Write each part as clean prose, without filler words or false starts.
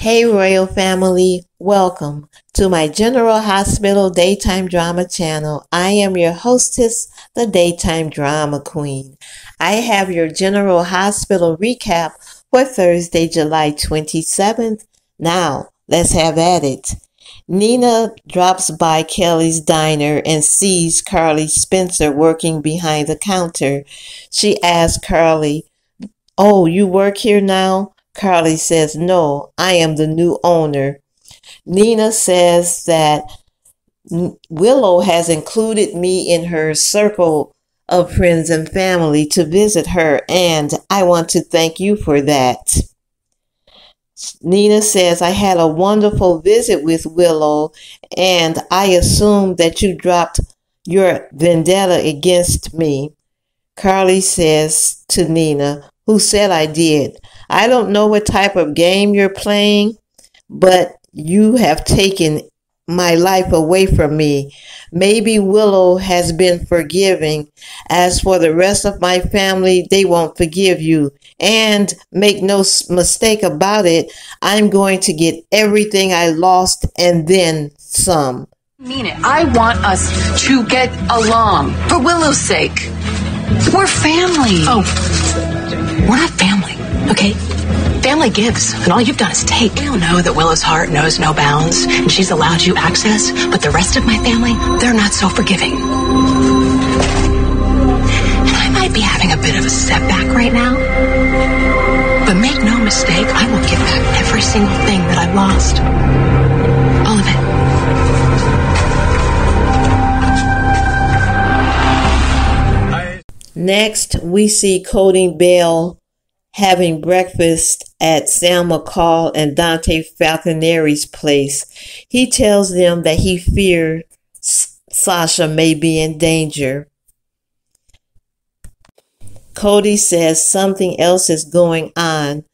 Hey Royal Family, welcome to my General Hospital Daytime Drama channel. I am your hostess, the Daytime Drama Queen. I have your General Hospital recap for Thursday, July 27th. Now, let's have at it. Nina drops by Kelly's diner and sees Carly Spencer working behind the counter. She asks Carly, "Oh, you work here now?" Carly says, "No, I am the new owner." Nina says that Willow has included me in her circle of friends and family to visit her, and I want to thank you for that. Nina says, "I had a wonderful visit with Willow, and I assumed that you dropped your vendetta against me." Carly says to Nina, "Who said I did? I don't know what type of game you're playing, but you have taken my life away from me. Maybe Willow has been forgiving. As for the rest of my family, they won't forgive you. And make no mistake about it, I'm going to get everything I lost and then some." Mean it. I want us to get along. For Willow's sake. We're family. Oh, we're not family, okay? Family gives, and all you've done is take. We all know that Willow's heart knows no bounds, and she's allowed you access, but the rest of my family, they're not so forgiving. And I might be having a bit of a setback right now, but make no mistake, I will get back every single thing that I've lost. All of it. Next, we see Cody Bell having breakfast at Sam McCall and Dante Falconeri's place. He tells them that he fears Sasha may be in danger. Cody says something else is going on.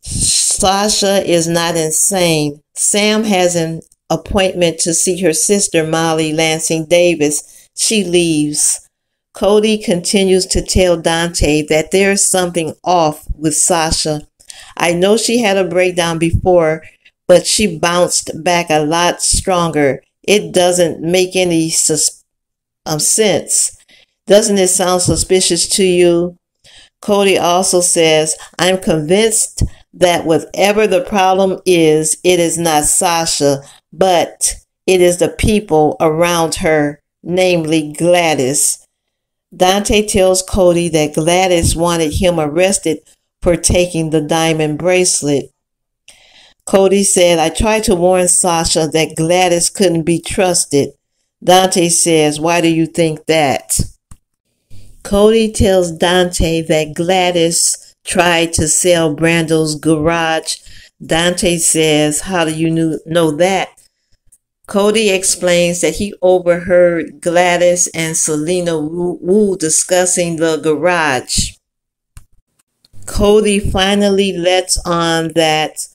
Sasha is not insane. Sam has an appointment to see her sister, Molly Lansing Davis. She leaves. Cody continues to tell Dante that there's something off with Sasha. "I know she had a breakdown before, but she bounced back a lot stronger. It doesn't make any sense. Doesn't it sound suspicious to you?" Cody also says, "I'm convinced that whatever the problem is, it is not Sasha, but it is the people around her, namely GLADYS." Dante tells Cody that GLADYS wanted him arrested for taking the diamond bracelet. Cody said, "I tried to warn Sasha that GLADYS couldn't be trusted." Dante says, "Why do you think that?" Cody tells Dante that GLADYS tried to sell Brando's garage. Dante says, "How do you know that?" Cody explains that he overheard GLADYS and Selena Wu discussing the garage. Cody finally lets on that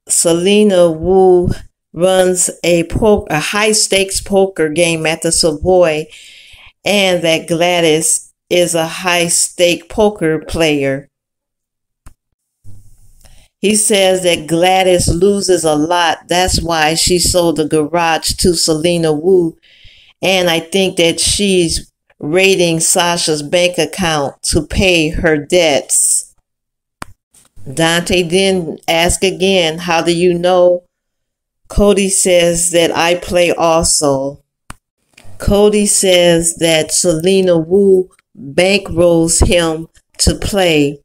Selena Wu runs a high-stakes poker game at the Savoy, and that GLADYS is a high-stake poker player. He says that GLADYS loses a lot. That's why she sold the garage to Selena Wu. And I think that she's raiding Sasha's bank account to pay her debts. Dante then asks again, "How do you know?" Cody says that "I play also." Cody says that Selena Wu bankrolls him to play.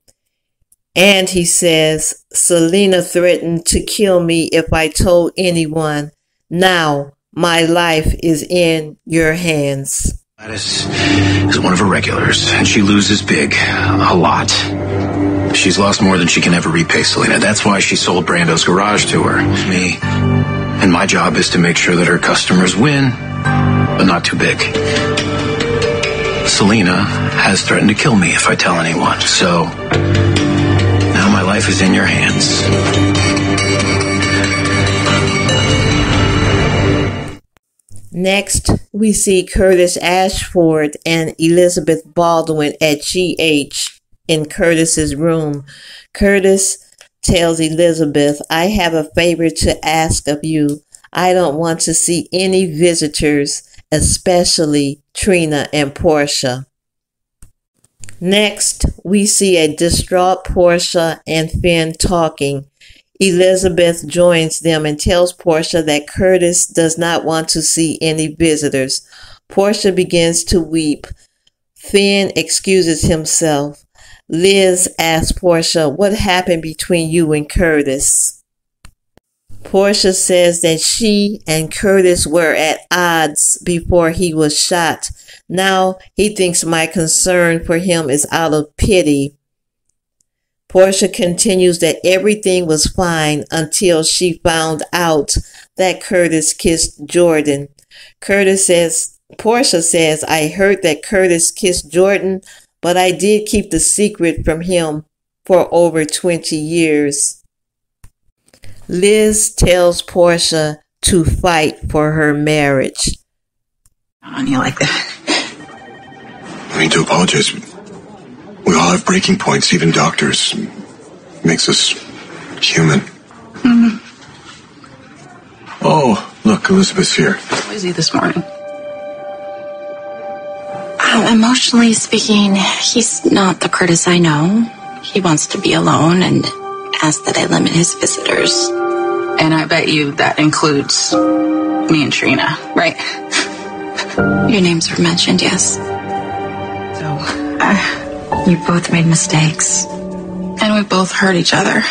And he says, "Selena threatened to kill me if I told anyone. Now, my life is in your hands." GLADYS is one of her regulars, and she loses big. A lot. She's lost more than she can ever repay Selena. That's why she sold Brando's garage to her. Me. And my job is to make sure that her customers win, but not too big. Selena has threatened to kill me if I tell anyone, so now my life is in your hands. Next, we see Curtis Ashford and Elizabeth Baldwin at GH in Curtis's room. Curtis tells Elizabeth, I have a favor to ask of you. I don't want to see any visitors, especially Trina and Portia. Next, we see a distraught Portia and Finn talking. Elizabeth joins them and tells Portia that Curtis does not want to see any visitors. Portia begins to weep. Finn excuses himself. Liz asks Portia, what happened between you and Curtis? Portia says that she and Curtis were at odds before he was shot. Now he thinks my concern for him is out of pity. Portia continues that everything was fine until she found out that Curtis kissed Jordan. Portia says, I heard that Curtis kissed Jordan, but I did keep the secret from him for over 20 years. Liz tells Portia to fight for her marriage. On you like that. I mean to apologize. We all have breaking points, even doctors. Makes us human. Mm-hmm. Oh, look, Elizabeth's here. How is he this morning? Emotionally speaking, he's not the Curtis I know. He wants to be alone and asks that I limit his visitors. And I bet you that includes me and Trina, right? Your names were mentioned, yes. So, you both made mistakes. and we both hurt each other.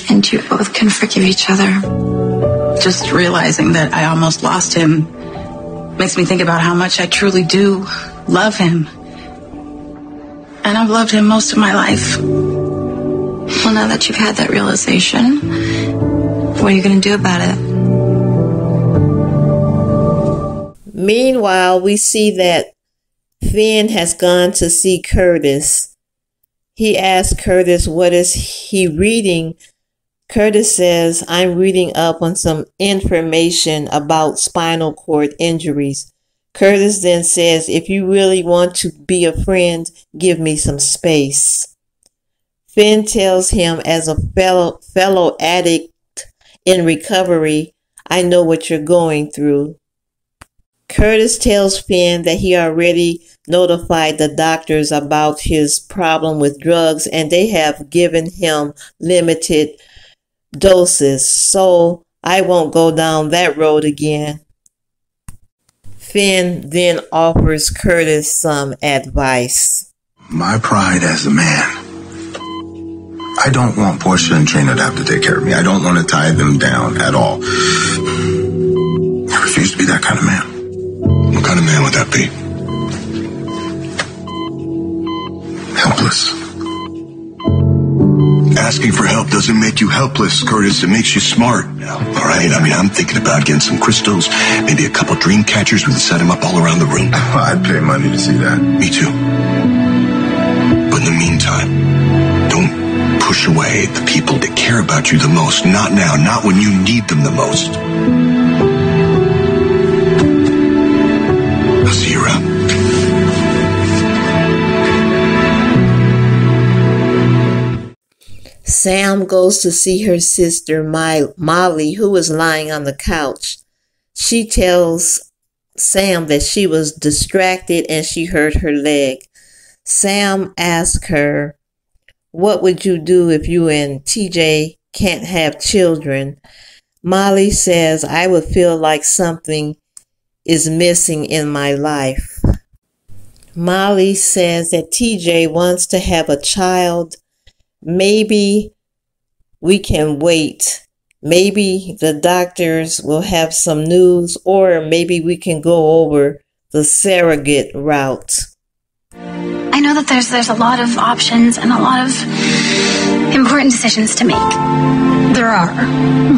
And you both can forgive each other. Just realizing that I almost lost him makes me think about how much I truly do love him. And I've loved him most of my life. Well, now that you've had that realization, what are you going to do about it? Meanwhile, we see that Finn has gone to see Curtis. He asks Curtis what is he reading. Curtis says, I'm reading up on some information about spinal cord injuries. Curtis then says, if you really want to be a friend, give me some space. Finn tells him, as a fellow addict in recovery, I know what you're going through. Curtis tells Finn that he already notified the doctors about his problem with drugs and they have given him limited doses, so I won't go down that road again. Finn then offers Curtis some advice. My pride as a man. I don't want Portia and Trina to have to take care of me. I don't want to tie them down at all. I refuse to be that kind of man. What kind of man would that be? Helpless. Asking for help doesn't make you helpless, Curtis. It makes you smart. All right? I mean, I'm thinking about getting some crystals, maybe a couple dream catchers. We can set them up all around the room. I'd pay money to see that. Me too. But in the meantime, don't push away the people that care about you the most. Not now. Not when you need them the most. I'll see you around. Sam goes to see her sister Molly, who is lying on the couch. She tells Sam that she was distracted and she hurt her leg. Sam asks her, what would you do if you and TJ can't have children? Molly says, I would feel like something is missing in my life. Molly says that TJ wants to have a child. Maybe we can wait. Maybe the doctors will have some news, or maybe we can go over the surrogate route. I know that there's a lot of options and a lot of important decisions to make. There are,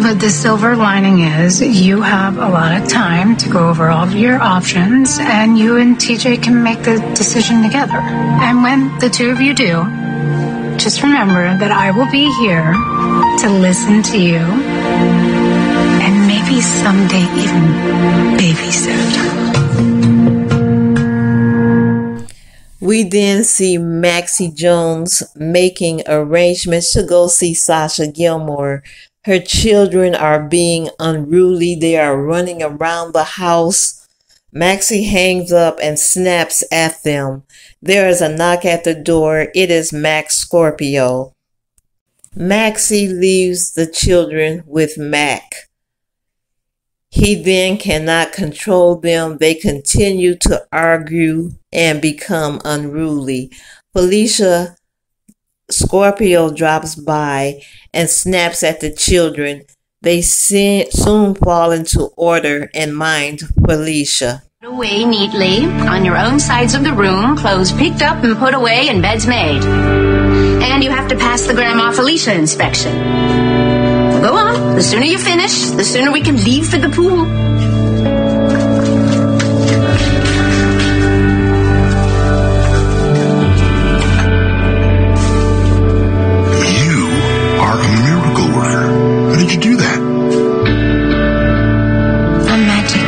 but the silver lining is you have a lot of time to go over all of your options, and you and TJ can make the decision together. And when the two of you do, just remember that I will be here to listen to you and maybe someday even babysit. We then see Maxie Jones making arrangements to go see Sasha Gilmore. Her children are being unruly. They are running around the house. Maxie hangs up and snaps at them. There is a knock at the door. It is Max Scorpio. Maxie leaves the children with Mac. He then cannot control them. They continue to argue and become unruly. Felicia Scorpio drops by and snaps at the children. They soon fall into order and mind Felicia. Put away neatly on your own sides of the room, clothes picked up and put away and beds made. And you have to pass the Grandma Felicia inspection. Go on. The sooner you finish, the sooner we can leave for the pool. You are a miracle worker. How did you do that? I'm magic.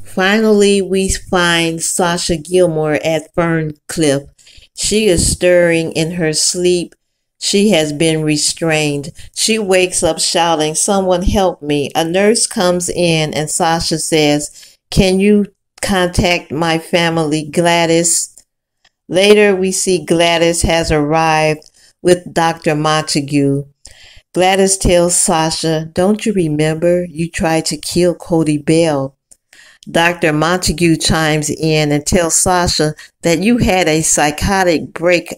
Finally, we find Sasha Gilmore at Ferncliff. She is stirring in her sleep. She has been restrained. She wakes up shouting, "Someone help me." A nurse comes in and Sasha says, "Can you contact my family, GLADYS?" Later, we see GLADYS has arrived with Dr. Montague. GLADYS tells Sasha, "Don't you remember you tried to kill Cody Bell?" Dr. Montague chimes in and tells Sasha that you had a psychotic break.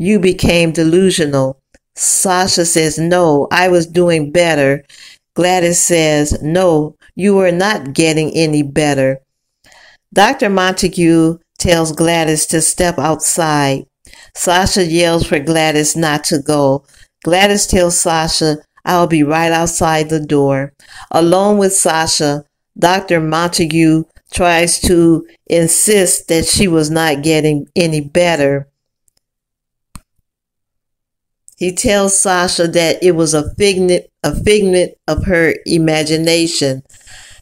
You became delusional. Sasha says, "No, I was doing better." GLADYS says, "No, you were not getting any better." Dr. Montague tells GLADYS to step outside. Sasha yells for GLADYS not to go. GLADYS tells Sasha, "I'll be right outside the door." Alone with Sasha, Dr. Montague tries to insist that she was not getting any better. He tells Sasha that it was a figment of her imagination.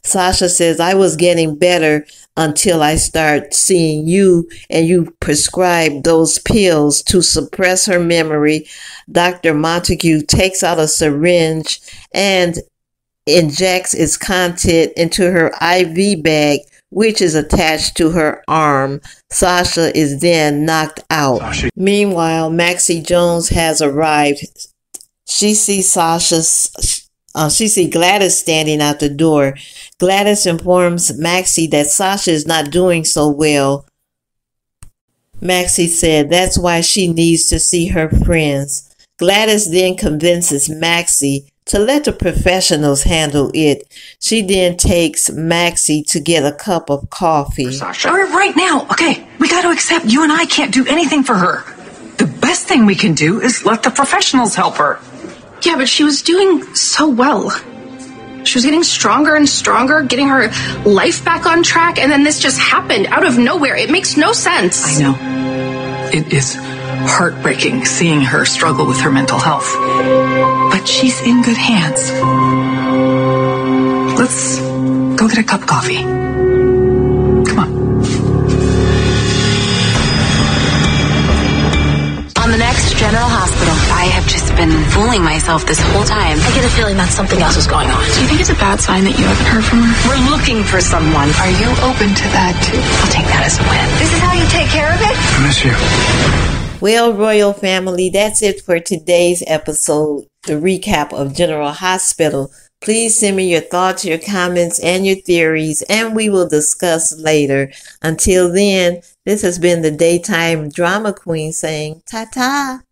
Sasha says, "I was getting better until I start seeing you and you prescribed those pills to suppress her memory." Dr. Montague takes out a syringe and injects its content into her IV bag, which is attached to her arm. Sasha is then knocked out. Meanwhile, Maxie Jones has arrived. She sees GLADYS standing out the door. GLADYS informs Maxie that Sasha is not doing so well. Maxie said that's why she needs to see her friends. GLADYS then convinces Maxie to let the professionals handle it. She then takes Maxie to get a cup of coffee. Sasha. Right now, okay, we got to accept you and I can't do anything for her. The best thing we can do is let the professionals help her. Yeah, but she was doing so well. She was getting stronger and stronger, getting her life back on track, and then this just happened out of nowhere. It makes no sense. I know. It is heartbreaking seeing her struggle with her mental health. But she's in good hands. Let's go get a cup of coffee. Come on. On the next General Hospital. I have just been fooling myself this whole time. I get a feeling that something else is going on. Do you think it's a bad sign that you haven't heard from her? We're looking for someone. Are you open to that too? I'll take that as a win. This is how you take care of it? I miss you. Well, Royal Family, that's it for today's episode, the recap of General Hospital. Please send me your thoughts, your comments, and your theories, and we will discuss later. Until then, this has been the Daytime Drama Queen saying ta-ta.